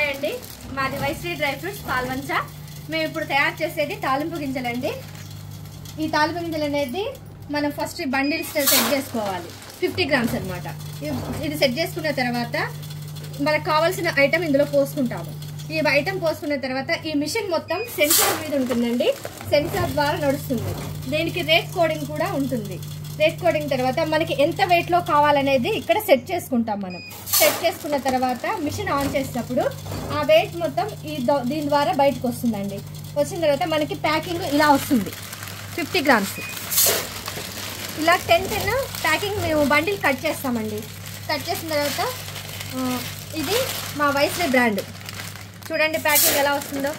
Hi అండి, మాది వైశ్రీ dry fruits Palvancha. మేము ఇప్పుడు తయారు చేసేది తాలింపు గింజలండి. ఈ తాలింపు గింజలు అనేది మనం ఫస్ట్ బండిల్స్ సెట్ చేసుకోవాలి. 50 గ్రామ్స్ అనమాట. ఇది సెట్ చేసుకున్న తర్వాత మనకు కావాల్సిన ఐటమ్ ఇందులో పోసుకుంటాము. ఈ ఐటమ్ పోసుకున్న తర్వాత ఈ మిషన్ మొత్తం సెన్సార్ మీద ఉంటుందండి. సెన్సార్ ద్వారా నడుస్తుంది. దీనికి రేట్ కోడింగ్ కూడా ఉంటుంది. రేట్ కోడింగ్ తర్వాత మనకి ఎంత వెయిట్ లో కావాలనేది ఇక్కడ సెట్ చేసుకుంటాం. మనం సెట్ చేసుకున్న తర్వాత మిషన్ ఆన్ చేసినప్పుడు ఆ వెయిట్ మొత్తం దీని ద్వారా బయటకు వస్తుందండి. వచ్చిన తర్వాత మనకి ప్యాకింగ్ ఇలా వస్తుంది. 50 గ్రామ్స్ ఇలా 10 ప్యాకింగ్ మేము బండిల్ కట్ చేస్తామండి. కట్ చేసిన తర్వాత ఇది మా వైశ్రీ బ్రాండ్. చూడండి ప్యాకింగ్ ఎలా వస్తుందో.